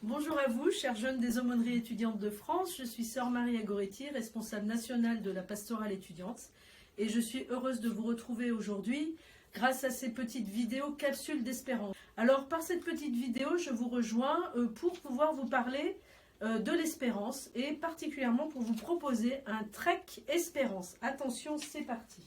Bonjour à vous, chers jeunes des aumôneries étudiantes de France. Je suis sœur Maria Goretti, responsable nationale de la pastorale étudiante. Et je suis heureuse de vous retrouver aujourd'hui grâce à ces petites vidéos capsules d'espérance. Alors, par cette petite vidéo, je vous rejoins pour pouvoir vous parler de l'espérance et particulièrement pour vous proposer un trek espérance. Attention, c'est parti.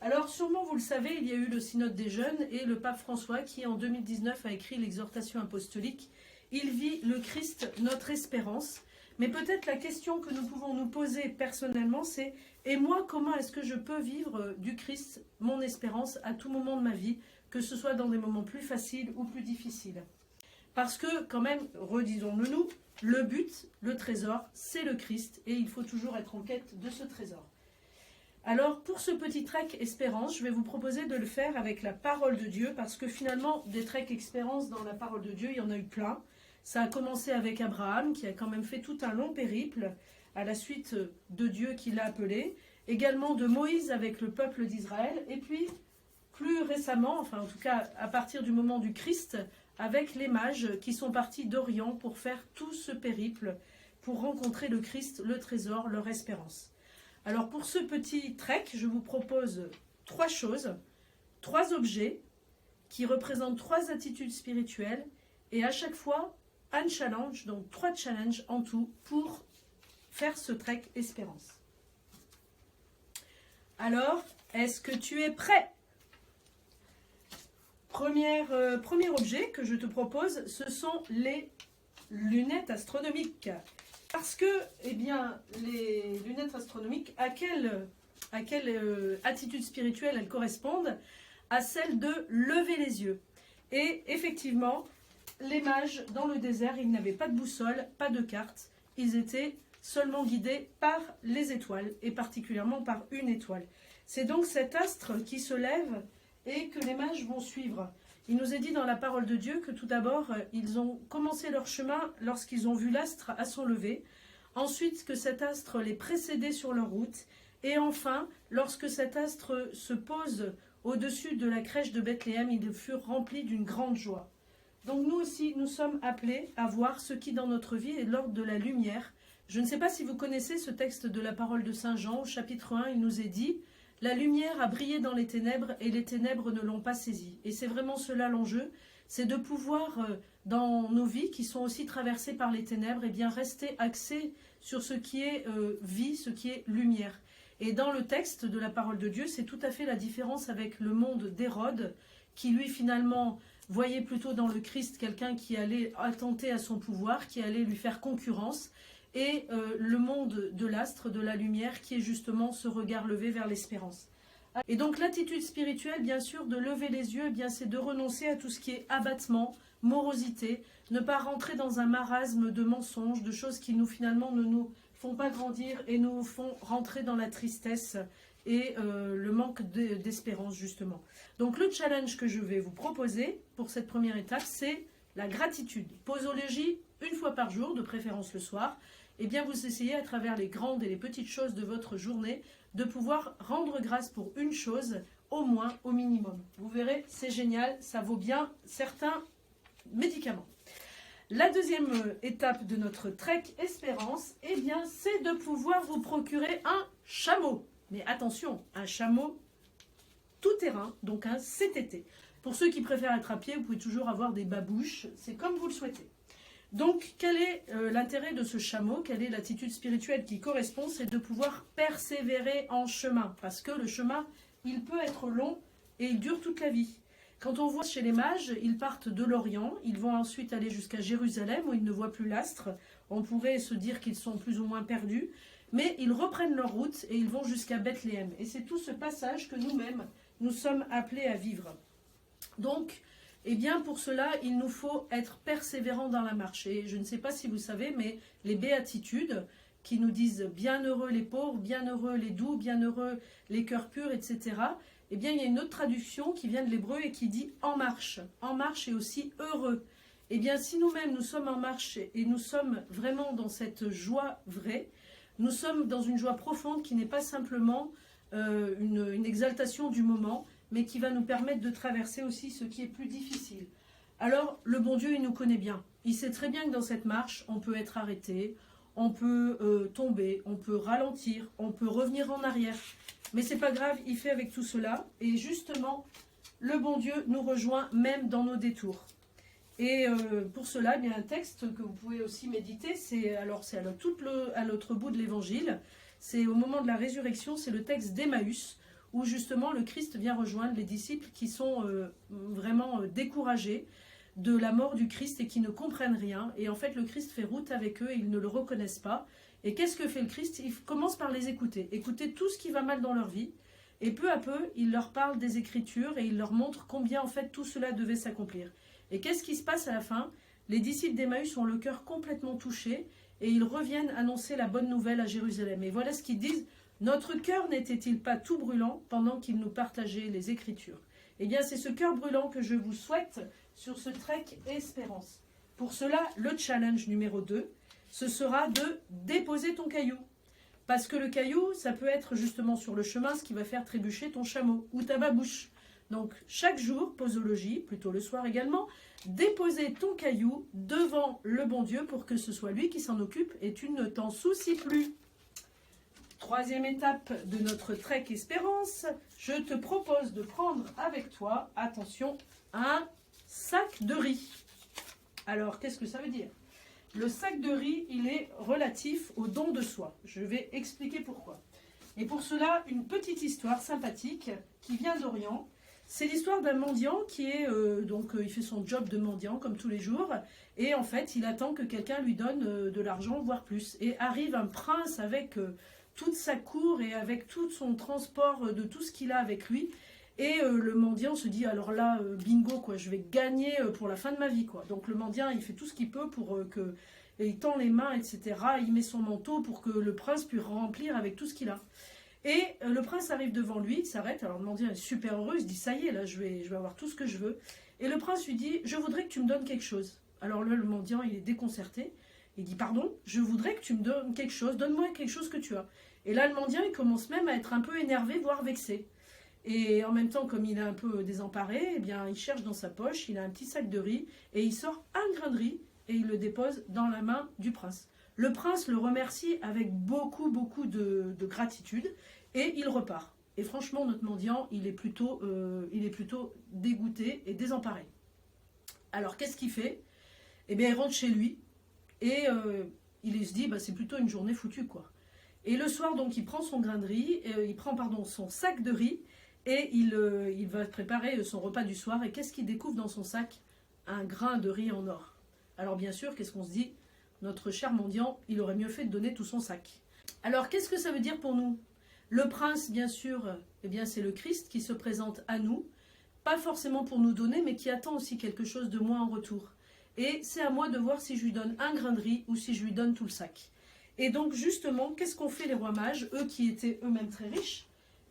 Alors, sûrement, vous le savez, il y a eu le synode des jeunes et le pape François qui, en 2019, a écrit l'exhortation apostolique « Il vit le Christ, notre espérance ». Mais peut-être la question que nous pouvons nous poser personnellement, c'est « Et moi, comment est-ce que je peux vivre du Christ, mon espérance, à tout moment de ma vie, que ce soit dans des moments plus faciles ou plus difficiles ?» Parce que, quand même, redisons-le nous, le but, le trésor, c'est le Christ et il faut toujours être en quête de ce trésor. Alors, pour ce petit trek espérance, je vais vous proposer de le faire avec la parole de Dieu parce que finalement, des treks espérance dans la parole de Dieu, il y en a eu plein. Ça a commencé avec Abraham qui a quand même fait tout un long périple à la suite de Dieu qui l'a appelé. Également de Moïse avec le peuple d'Israël. Et puis, plus récemment, enfin en tout cas à partir du moment du Christ, avec les mages qui sont partis d'Orient pour faire tout ce périple, pour rencontrer le Christ, le trésor, leur espérance. Alors pour ce petit trek, je vous propose 3 choses, 3 objets qui représentent 3 attitudes spirituelles et à chaque fois un challenge, donc 3 challenges en tout pour faire ce trek espérance. Alors, est-ce que tu es prêt ? Premier objet que je te propose, ce sont les lunettes astronomiques. Parce que, eh bien, les lunettes astronomiques, à quelle attitude spirituelle elles correspondent ? À celle de lever les yeux. Et effectivement, les mages, dans le désert, ils n'avaient pas de boussole, pas de carte. Ils étaient seulement guidés par les étoiles, et particulièrement par une étoile. C'est donc cet astre qui se lève et que les mages vont suivre. Il nous est dit dans la parole de Dieu que tout d'abord, ils ont commencé leur chemin lorsqu'ils ont vu l'astre à son lever. Ensuite, que cet astre les précédait sur leur route. Et enfin, lorsque cet astre se pose au-dessus de la crèche de Bethléem, ils furent remplis d'une grande joie. Donc nous aussi, nous sommes appelés à voir ce qui dans notre vie est l'ordre de la lumière. Je ne sais pas si vous connaissez ce texte de la parole de Saint Jean, au chapitre 1, il nous est dit « La lumière a brillé dans les ténèbres et les ténèbres ne l'ont pas saisie ». Et c'est vraiment cela l'enjeu, c'est de pouvoir, dans nos vies qui sont aussi traversées par les ténèbres, eh bien rester axés sur ce qui est vie, ce qui est lumière. Et dans le texte de la parole de Dieu, c'est tout à fait la différence avec le monde d'Hérode, qui lui finalement voyait plutôt dans le Christ quelqu'un qui allait attenter à son pouvoir, qui allait lui faire concurrence, et le monde de l'astre, de la lumière, qui est justement ce regard levé vers l'espérance. Et donc l'attitude spirituelle, bien sûr, de lever les yeux, eh bien c'est de renoncer à tout ce qui est abattement, morosité, ne pas rentrer dans un marasme de mensonges, de choses qui nous finalement ne nous font pas grandir et nous font rentrer dans la tristesse et le manque d'espérance justement. Donc le challenge que je vais vous proposer pour cette première étape, c'est la gratitude. Posologie, 1 fois par jour, de préférence le soir. Eh bien vous essayez à travers les grandes et les petites choses de votre journée de pouvoir rendre grâce pour une chose, au moins, au minimum. Vous verrez, c'est génial, ça vaut bien certains médicaments. La deuxième étape de notre trek espérance, eh bien, c'est de pouvoir vous procurer un chameau. Mais attention, un chameau tout-terrain, donc un CTT. Pour ceux qui préfèrent être à pied, vous pouvez toujours avoir des babouches, c'est comme vous le souhaitez. Donc, quel est l'intérêt de ce chameau? Quelle est l'attitude spirituelle qui correspond? C'est de pouvoir persévérer en chemin. Parce que le chemin, il peut être long et il dure toute la vie. Quand on voit chez les mages, ils partent de l'Orient, ils vont ensuite aller jusqu'à Jérusalem où ils ne voient plus l'astre. On pourrait se dire qu'ils sont plus ou moins perdus, mais ils reprennent leur route et ils vont jusqu'à Bethléem. Et c'est tout ce passage que nous-mêmes, nous sommes appelés à vivre. Donc, eh bien pour cela, il nous faut être persévérants dans la marche. Et je ne sais pas si vous savez, mais les béatitudes qui nous disent « bienheureux les pauvres, bienheureux les doux, bienheureux les cœurs purs », etc., eh bien, il y a une autre traduction qui vient de l'hébreu et qui dit « en marche ». En marche est aussi heureux. Eh bien, si nous-mêmes, nous sommes en marche et nous sommes vraiment dans cette joie vraie, nous sommes dans une joie profonde qui n'est pas simplement une exaltation du moment, mais qui va nous permettre de traverser aussi ce qui est plus difficile. Alors, le bon Dieu, il nous connaît bien. Il sait très bien que dans cette marche, on peut être arrêté, on peut tomber, on peut ralentir, on peut revenir en arrière. Mais c'est pas grave, il fait avec tout cela. Et justement, le bon Dieu nous rejoint même dans nos détours. Et pour cela, il y a un texte que vous pouvez aussi méditer. C'est à l'autre bout de l'évangile. C'est au moment de la résurrection, c'est le texte d'Emmaüs, où justement le Christ vient rejoindre les disciples qui sont vraiment découragés de la mort du Christ et qui ne comprennent rien. Et en fait, le Christ fait route avec eux et ils ne le reconnaissent pas. Et qu'est-ce que fait le Christ? Il commence par les écouter. Écouter tout ce qui va mal dans leur vie. Et peu à peu, il leur parle des Écritures et il leur montre combien en fait tout cela devait s'accomplir. Et qu'est-ce qui se passe à la fin? Les disciples d'Emmaüs ont le cœur complètement touché et ils reviennent annoncer la bonne nouvelle à Jérusalem. Et voilà ce qu'ils disent. Notre cœur n'était-il pas tout brûlant pendant qu'il nous partageait les Écritures? Eh bien, c'est ce cœur brûlant que je vous souhaite sur ce trek Espérance. Pour cela, le challenge numéro 2, ce sera de déposer ton caillou. Parce que le caillou, ça peut être justement sur le chemin ce qui va faire trébucher ton chameau ou ta babouche. Donc, chaque jour, posologie, plutôt le soir également, déposer ton caillou devant le bon Dieu pour que ce soit lui qui s'en occupe et tu ne t'en soucies plus. Troisième étape de notre trek Espérance, je te propose de prendre avec toi, attention, un sac de riz. Alors, qu'est-ce que ça veut dire? Le sac de riz, il est relatif au don de soi. Je vais expliquer pourquoi. Et pour cela, une petite histoire sympathique qui vient d'Orient. C'est l'histoire d'un mendiant qui est, il fait son job de mendiant comme tous les jours. Et en fait, il attend que quelqu'un lui donne de l'argent, voire plus. Et arrive un prince avec toute sa cour et avec tout son transport de tout ce qu'il a avec lui. Et le mendiant se dit, alors là, bingo, quoi, je vais gagner pour la fin de ma vie, quoi. Donc le mendiant, il fait tout ce qu'il peut pour que... Et il tend les mains, etc. Il met son manteau pour que le prince puisse remplir avec tout ce qu'il a. Et le prince arrive devant lui, il s'arrête. Alors le mendiant est super heureux, il se dit, ça y est, là, je vais avoir tout ce que je veux. Et le prince lui dit, je voudrais que tu me donnes quelque chose. Alors là, le mendiant, il est déconcerté. Il dit, pardon, je voudrais que tu me donnes quelque chose, donne-moi quelque chose que tu as. Et là, le mendiant, il commence même à être un peu énervé, voire vexé. Et en même temps, comme il est un peu désemparé, eh bien, il cherche dans sa poche, il a un petit sac de riz, et il sort un grain de riz, et il le dépose dans la main du prince. Le prince le remercie avec beaucoup de gratitude, et il repart. Et franchement, notre mendiant, il est plutôt dégoûté et désemparé. Alors, qu'est-ce qu'il fait? Eh bien, il rentre chez lui, et il se dit, bah, c'est plutôt une journée foutue, quoi. Et le soir, donc, il prend son grain de riz, son sac de riz, et il va préparer son repas du soir. Et qu'est-ce qu'il découvre dans son sac? Un grain de riz en or. Alors bien sûr, qu'est-ce qu'on se dit? Notre cher mendiant, il aurait mieux fait de donner tout son sac. Alors qu'est-ce que ça veut dire pour nous? Le prince, bien sûr, eh bien c'est le Christ qui se présente à nous, pas forcément pour nous donner, mais qui attend aussi quelque chose de moi en retour. Et c'est à moi de voir si je lui donne un grain de riz ou si je lui donne tout le sac. Et donc justement, qu'est-ce qu'ont fait les rois mages, eux qui étaient eux-mêmes très riches?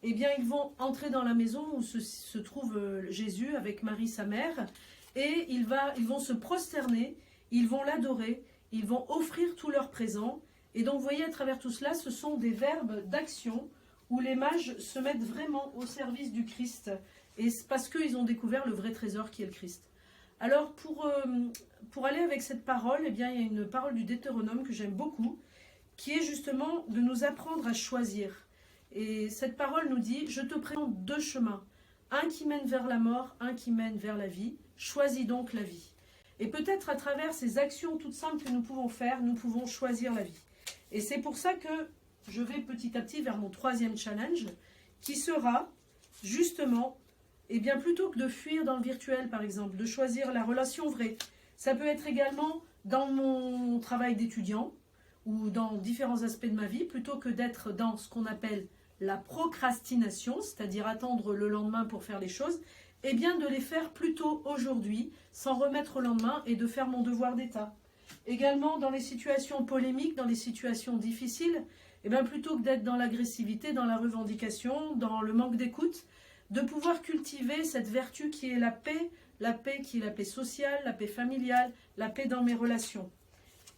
Eh bien, ils vont entrer dans la maison où se trouve Jésus avec Marie, sa mère, et ils vont se prosterner, ils vont l'adorer, ils vont offrir tous leurs présents. Et donc, vous voyez, à travers tout cela, ce sont des verbes d'action où les mages se mettent vraiment au service du Christ, et c'est parce qu'ils ont découvert le vrai trésor qui est le Christ. Alors, pour aller avec cette parole, eh bien, il y a une parole du Deutéronome que j'aime beaucoup, qui est justement de nous apprendre à choisir. Et cette parole nous dit, je te présente deux chemins, un qui mène vers la mort, un qui mène vers la vie. Choisis donc la vie. Et peut-être à travers ces actions toutes simples que nous pouvons faire, nous pouvons choisir la vie. Et c'est pour ça que je vais petit à petit vers mon troisième challenge, qui sera justement, eh bien plutôt que de fuir dans le virtuel par exemple, de choisir la relation vraie. Ça peut être également dans mon travail d'étudiant ou dans différents aspects de ma vie, plutôt que d'être dans ce qu'on appelle la procrastination, c'est-à-dire attendre le lendemain pour faire les choses, eh bien de les faire plutôt aujourd'hui, sans remettre au lendemain et de faire mon devoir d'État. Également dans les situations polémiques, dans les situations difficiles, eh bien plutôt que d'être dans l'agressivité, dans la revendication, dans le manque d'écoute, de pouvoir cultiver cette vertu qui est la paix qui est la paix sociale, la paix familiale, la paix dans mes relations.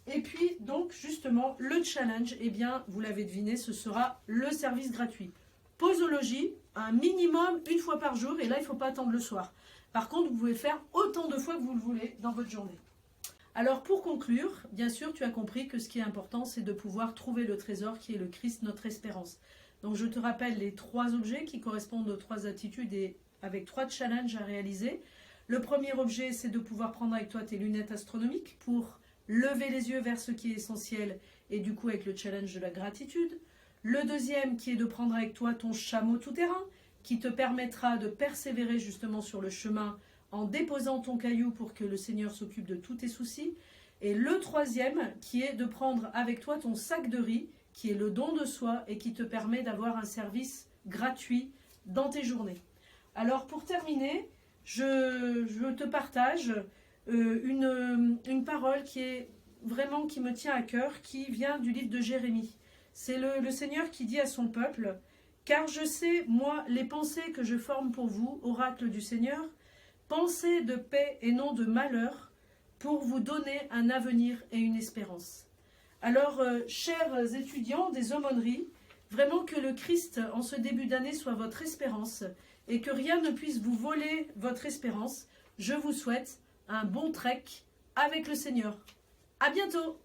Et puis, donc, justement, le challenge, eh bien, vous l'avez deviné, ce sera le service gratuit. Posologie, un minimum une fois par jour, et là, il ne faut pas attendre le soir. Par contre, vous pouvez le faire autant de fois que vous le voulez dans votre journée. Alors pour conclure, bien sûr, tu as compris que ce qui est important, c'est de pouvoir trouver le trésor qui est le Christ, notre espérance. Donc je te rappelle les 3 objets qui correspondent aux 3 attitudes et avec 3 challenges à réaliser. Le premier objet, c'est de pouvoir prendre avec toi tes lunettes astronomiques pour lever les yeux vers ce qui est essentiel et du coup avec le challenge de la gratitude. Le deuxième qui est de prendre avec toi ton chameau tout-terrain qui te permettra de persévérer justement sur le chemin en déposant ton caillou pour que le Seigneur s'occupe de tous tes soucis. Et le troisième qui est de prendre avec toi ton sac de riz qui est le don de soi et qui te permet d'avoir un service gratuit dans tes journées. Alors pour terminer, je te partage une parole qui est vraiment qui me tient à cœur, qui vient du livre de Jérémie. C'est le Seigneur qui dit à son peuple, « Car je sais, moi, les pensées que je forme pour vous, oracle du Seigneur, pensées de paix et non de malheur, pour vous donner un avenir et une espérance. » Alors, chers étudiants des aumôneries, vraiment que le Christ, en ce début d'année, soit votre espérance et que rien ne puisse vous voler votre espérance. Je vous souhaite un bon trek avec le Seigneur. À bientôt!